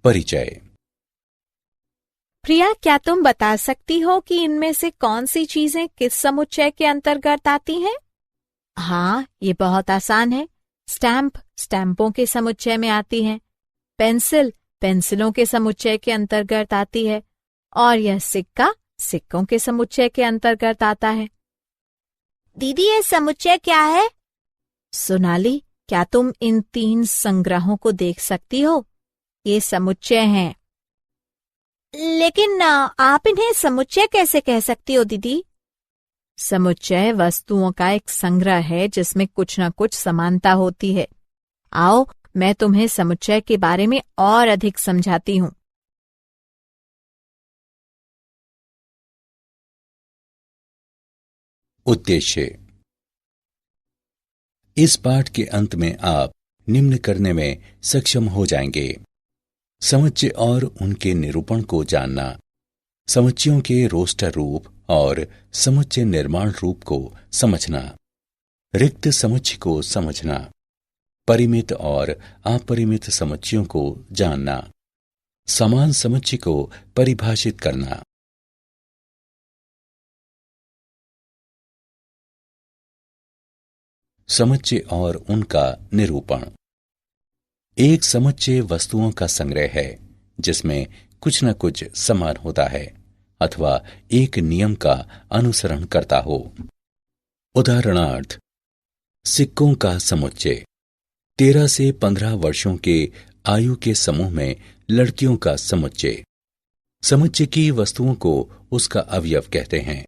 परिचय। प्रिया, क्या तुम बता सकती हो कि इनमें से कौन सी चीजें किस समुच्चय के अंतर्गत आती हैं? हाँ, ये बहुत आसान है। स्टैम्प स्टैम्पों के समुच्चय में आती है, पेंसिल पेंसिलों के समुच्चय के अंतर्गत आती है, और यह सिक्का सिक्कों के समुच्चय के अंतर्गत आता है। दीदी, ये समुच्चय क्या है? सोनाली, क्या तुम इन 3 संग्रहों को देख सकती हो? ये समुच्चय हैं। लेकिन आप इन्हें समुच्चय कैसे कह सकती हो दीदी? समुच्चय वस्तुओं का एक संग्रह है जिसमें कुछ न कुछ समानता होती है। आओ, मैं तुम्हें समुच्चय के बारे में और अधिक समझाती हूँ। उद्देश्य। इस पाठ के अंत में आप निम्न करने में सक्षम हो जाएंगे: समुच्चय और उनके निरूपण को जानना, समुच्चयों के रोस्टर रूप और समुच्चय निर्माण रूप को समझना, रिक्त समुच्चय को समझना, परिमित और अपरिमित समुच्चयों को जानना, समान समुच्चय को परिभाषित करना। समुच्चय और उनका निरूपण। एक समुच्चय वस्तुओं का संग्रह है जिसमें कुछ न कुछ समान होता है अथवा एक नियम का अनुसरण करता हो। उदाहरणार्थ, सिक्कों का समुच्चय। 13 से 15 वर्षों के आयु के समूह में लड़कियों का समुच्चय। समुच्चय की वस्तुओं को उसका अवयव कहते हैं।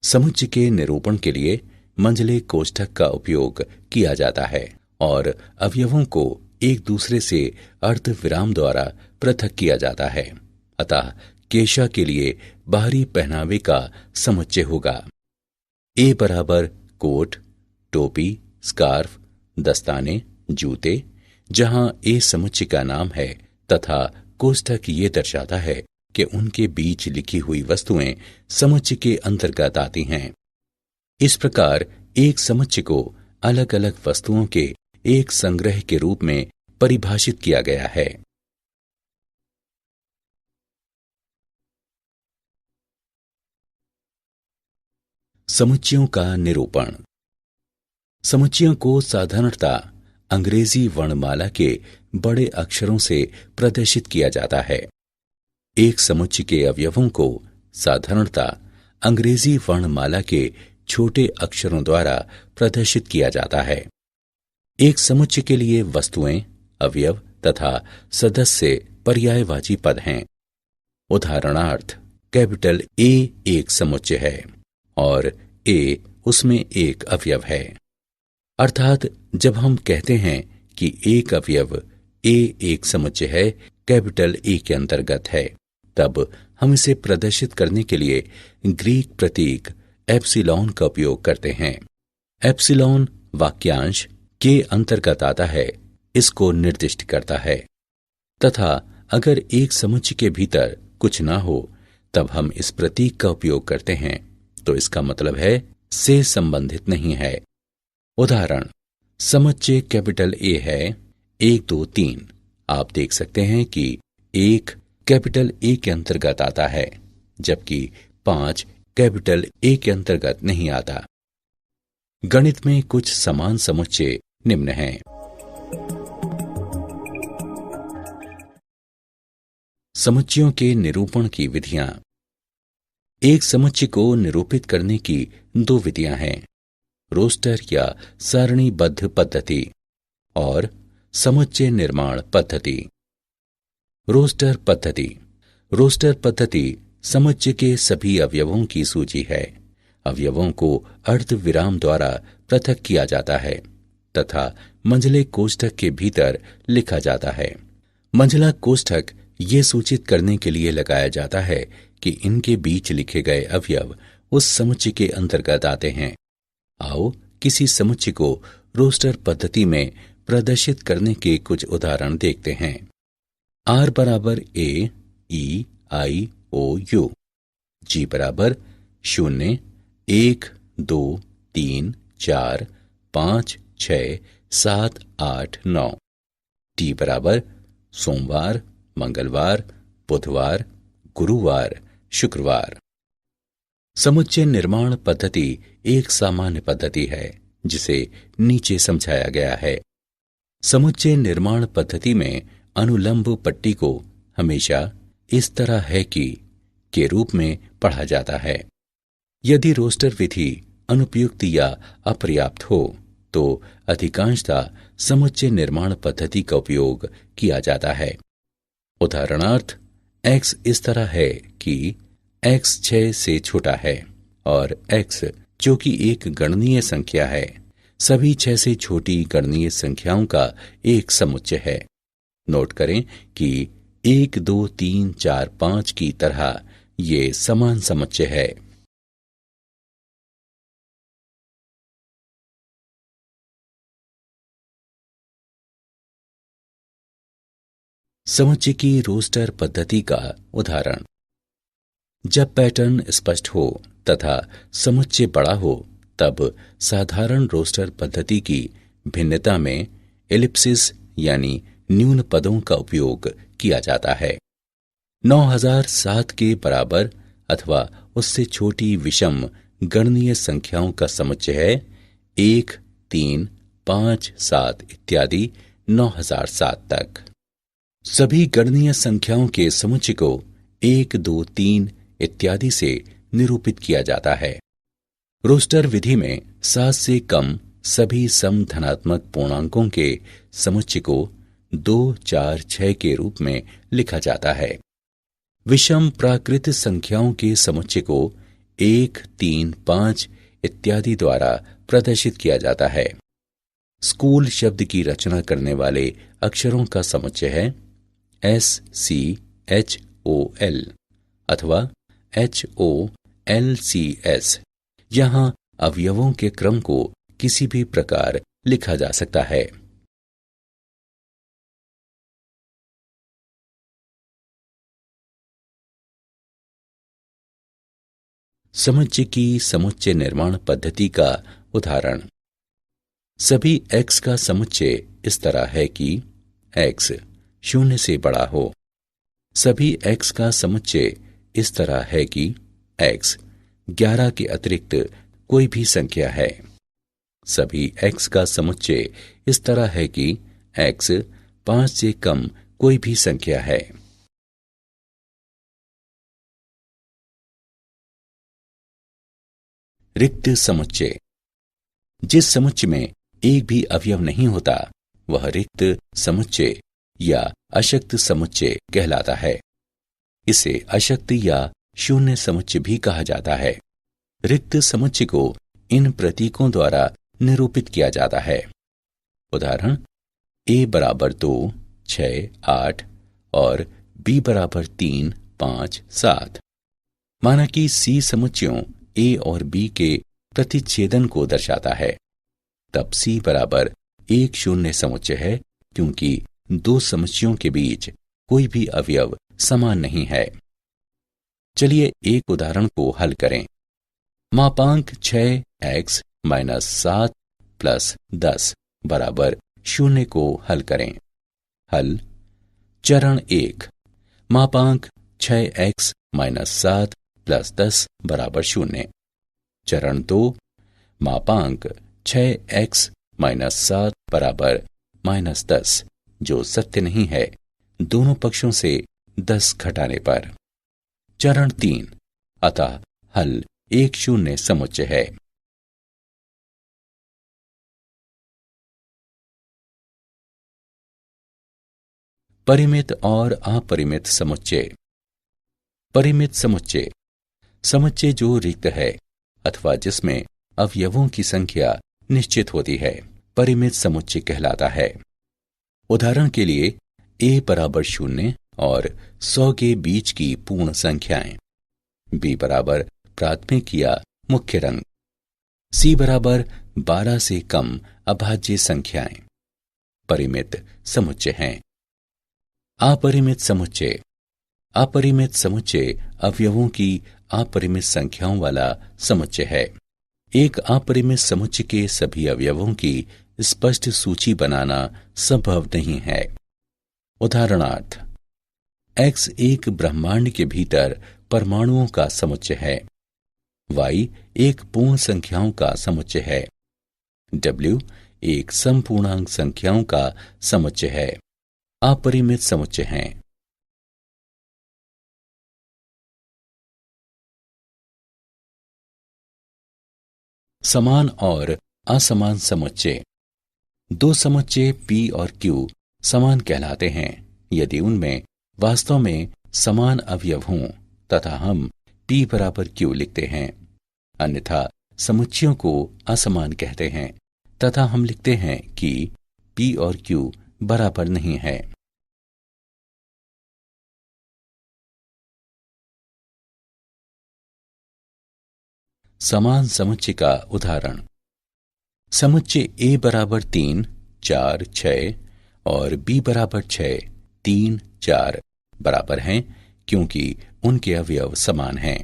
समुच्चय के निरूपण के लिए मंझले कोष्ठक का उपयोग किया जाता है और अवयवों को एक दूसरे से अर्ध विराम द्वारा पृथक किया जाता है। अतः केशा के लिए बाहरी पहनावे का समुच्चय होगा। ए बराबर कोट, टोपी, स्कार्फ, दस्ताने, जूते, जहां ए समुच्चय का नाम है तथा कोष्ठक ये दर्शाता है कि उनके बीच लिखी हुई वस्तुएं समुच्चय के अंतर्गत आती हैं। इस प्रकार एक समुच्चय को अलग अलग वस्तुओं के एक संग्रह के रूप में परिभाषित किया गया है। समुच्चयों का निरूपण। समुच्चयों को साधारणतः अंग्रेजी वर्णमाला के बड़े अक्षरों से प्रदर्शित किया जाता है। एक समुच्चय के अवयवों को साधारणतः अंग्रेजी वर्णमाला के छोटे अक्षरों द्वारा प्रदर्शित किया जाता है। एक समुच्चय के लिए वस्तुएं, अवयव तथा सदस्य पर्यायवाची पद हैं। उदाहरणार्थ, कैपिटल ए एक समुच्चय है और ए उसमें एक अवयव है। अर्थात जब हम कहते हैं कि एक अवयव ए एक समुच्चय है, कैपिटल ए के अंतर्गत है, तब हम इसे प्रदर्शित करने के लिए ग्रीक प्रतीक एप्सिलॉन का उपयोग करते हैं। एप्सिलॉन वाक्यांश के अंतर्गत आता है, इसको निर्दिष्ट करता है। तथा अगर एक समुच्चय के भीतर कुछ ना हो तब हम इस प्रतीक का उपयोग करते हैं, तो इसका मतलब है से संबंधित नहीं है। उदाहरण, समुच्चय कैपिटल ए है 1 2 3। आप देख सकते हैं कि 1 कैपिटल ए के अंतर्गत आता है जबकि 5 कैपिटल ए के अंतर्गत नहीं आता। गणित में कुछ समान समुच्चय निम्न हैं। समुच्चयों के निरूपण की विधियां। एक समुच्चय को निरूपित करने की 2 विधियां हैं: रोस्टर या सारणीबद्ध पद्धति और समुच्चय निर्माण पद्धति। रोस्टर पद्धति। रोस्टर पद्धति समुच्चय के सभी अवयवों की सूची है। अवयवों को अर्ध विराम द्वारा पृथक किया जाता है तथा मंझले कोष्ठक के भीतर लिखा जाता है। मंझला कोष्ठक ये सूचित करने के लिए लगाया जाता है कि इनके बीच लिखे गए अवयव उस समुच्चय के अंतर्गत आते हैं। आओ किसी समुच्चय को रोस्टर पद्धति में प्रदर्शित करने के कुछ उदाहरण देखते हैं। आर बराबर ए, ई, आई, ओ, यू। जी बराबर 0 1 2 3 4 5 6 7 8 9। टी बराबर सोमवार, मंगलवार, बुधवार, गुरुवार, शुक्रवार। समुच्चय निर्माण पद्धति एक सामान्य पद्धति है जिसे नीचे समझाया गया है। समुच्चय निर्माण पद्धति में अनुलंब पट्टी को हमेशा इस तरह है कि के रूप में पढ़ा जाता है। यदि रोस्टर विधि अनुपयुक्त या अपर्याप्त हो तो अधिकांशतः समुच्चय निर्माण पद्धति का उपयोग किया जाता है। उदाहरणार्थ, x इस तरह है कि x 6 से छोटा है और x जो कि एक गणनीय संख्या है सभी 6 से छोटी गणनीय संख्याओं का एक समुच्चय है। नोट करें कि 1, 2, 3, 4, 5 की तरह ये समान समुच्चय है। समुच्चय की रोस्टर पद्धति का उदाहरण। जब पैटर्न स्पष्ट हो तथा समुच्चय बड़ा हो तब साधारण रोस्टर पद्धति की भिन्नता में एलिप्सिस यानी न्यून पदों का उपयोग किया जाता है। 9007 के बराबर अथवा उससे छोटी विषम गणनीय संख्याओं का समुच्चय है 1, 3, 5, 7 इत्यादि 9007 तक। सभी गणनीय संख्याओं के समुच्चय को 1, 2, 3 इत्यादि से निरूपित किया जाता है। रोस्टर विधि में 7 से कम सभी सम धनात्मक पूर्णांकों के समुच्चय को 2, 4, 6 के रूप में लिखा जाता है। विषम प्राकृत संख्याओं के समुच्चय को 1, 3, 5 इत्यादि द्वारा प्रदर्शित किया जाता है। स्कूल शब्द की रचना करने वाले अक्षरों का समुच्चय है SCHOL अथवा HOLCS। यहां अवयवों के क्रम को किसी भी प्रकार लिखा जा सकता है। समुच्चय की समुच्चय निर्माण पद्धति का उदाहरण। सभी x का समुच्चय इस तरह है कि x 0 से बड़ा हो। सभी x का समुच्चय इस तरह है कि x 11 के अतिरिक्त कोई भी संख्या है। सभी x का समुच्चय इस तरह है कि x 5 से कम कोई भी संख्या है। रिक्त समुच्चय। जिस समुच्चय में एक भी अवयव नहीं होता वह रिक्त समुच्चय या अशक्त समुच्चय कहलाता है। इसे अशक्त या शून्य समुच्चय भी कहा जाता है। रिक्त समुच्चय को इन प्रतीकों द्वारा निरूपित किया जाता है। उदाहरण, a बराबर 2, 6, 8 और b बराबर 3, 5, 7। माना कि c समुच्चयों a और b के प्रतिच्छेदन को दर्शाता है, तब c बराबर एक शून्य समुच्चय है क्योंकि दो समुच्चयों के बीच कोई भी अवयव समान नहीं है। चलिए एक उदाहरण को हल करें। मापांक 6x - 7 + 10 बराबर 0 को हल करें। हल। चरण 1, मापांक 6x - 7 + 10 बराबर 0। चरण 2, मापांक 6x - 7 बराबर -10 जो सत्य नहीं है दोनों पक्षों से 10 घटाने पर। चरण 3, अतः हल एक शून्य समुच्चय है। परिमित और अपरिमित समुच्चय। परिमित समुच्चय समुच्चय जो रिक्त है अथवा जिसमें अवयवों की संख्या निश्चित होती है परिमित समुच्चय कहलाता है। उदाहरण के लिए a बराबर 0 और 100 के बीच की पूर्ण संख्याएं, b बराबर प्राथमिक या मुख्य रंग, c बराबर 12 से कम अभाज्य संख्याएं परिमित समुच्चय हैं। अपरिमित समुच्चय। अपरिमित समुच्चय अवयवों की अपरिमित संख्याओं वाला समुच्चय है। एक अपरिमित समुच्चय के सभी अवयवों की स्पष्ट सूची बनाना संभव नहीं है। उदाहरणार्थ, X एक ब्रह्मांड के भीतर परमाणुओं का समुच्चय है। Y एक पूर्ण संख्याओं का समुच्चय है। W एक समपूर्णांक संख्याओं का समुच्चय है। अपरिमित समुच्चय हैं। समान और असमान समुच्चय। दो समुच्चय P और Q समान कहलाते हैं यदि उनमें वास्तव में समान अवयव हों तथा हम P बराबर Q लिखते हैं। अन्यथा समुच्चयों को असमान कहते हैं तथा हम लिखते हैं कि P और Q बराबर नहीं है। समान समुच्चय का उदाहरण। समुच्चय A बराबर 3, 4, 6 और B बराबर 6, 3, 4 बराबर हैं क्योंकि उनके अवयव समान हैं।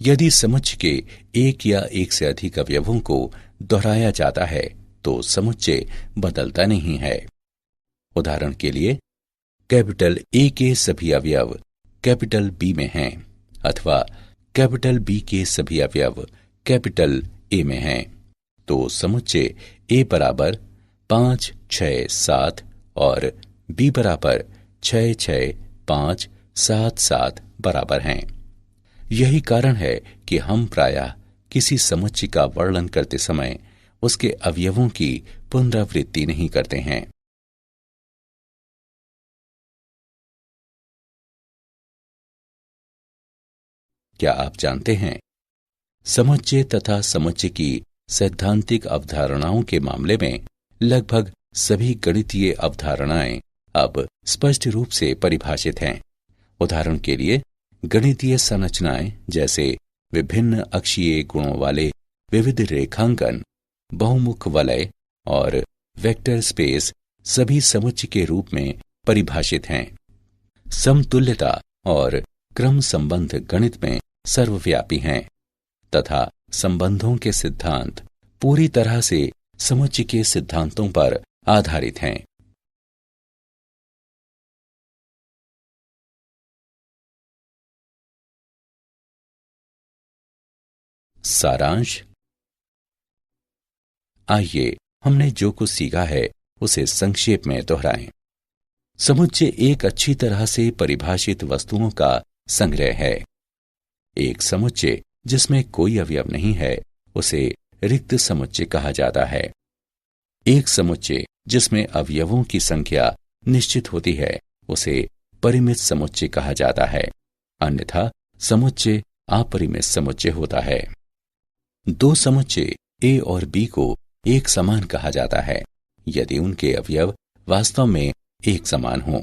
यदि समुच्चय के एक या एक से अधिक अवयवों को दोहराया जाता है तो समुच्चय बदलता नहीं है। उदाहरण के लिए कैपिटल A के सभी अवयव कैपिटल B में हैं अथवा कैपिटल B के सभी अवयव कैपिटल A में हैं तो समुच्चय A बराबर 5, 6, 7 और B बराबर 6, 6, 5, 7, 7 बराबर हैं। यही कारण है कि हम प्रायः किसी समुच्चय का वर्णन करते समय उसके अवयवों की पुनरावृत्ति नहीं करते हैं। क्या आप जानते हैं समुच्चय तथा समुच्चय की सैद्धांतिक अवधारणाओं के मामले में लगभग सभी गणितीय अवधारणाएं अब स्पष्ट रूप से परिभाषित हैं। उदाहरण के लिए गणितीय संरचनाएं जैसे विभिन्न अक्षीय गुणों वाले विविध रेखांकन, बहुमुख वलय और वेक्टर स्पेस सभी समुच्चय के रूप में परिभाषित हैं। समतुल्यता और क्रम संबंध गणित में सर्वव्यापी हैं तथा संबंधों के सिद्धांत पूरी तरह से समुच्चय के सिद्धांतों पर आधारित हैं। सारांश। आइए हमने जो कुछ सीखा है उसे संक्षेप में दोहराएं। समुच्चय एक अच्छी तरह से परिभाषित वस्तुओं का संग्रह है। एक समुच्चय जिसमें कोई अवयव नहीं है उसे रिक्त समुच्चय कहा जाता है। एक समुच्चय जिसमें अवयवों की संख्या निश्चित होती है उसे परिमित समुच्चय कहा जाता है। अन्यथा समुच्चय अपरिमित समुच्चय होता है। दो समुच्चय A और B को एक समान कहा जाता है यदि उनके अवयव वास्तव में एक समान हों।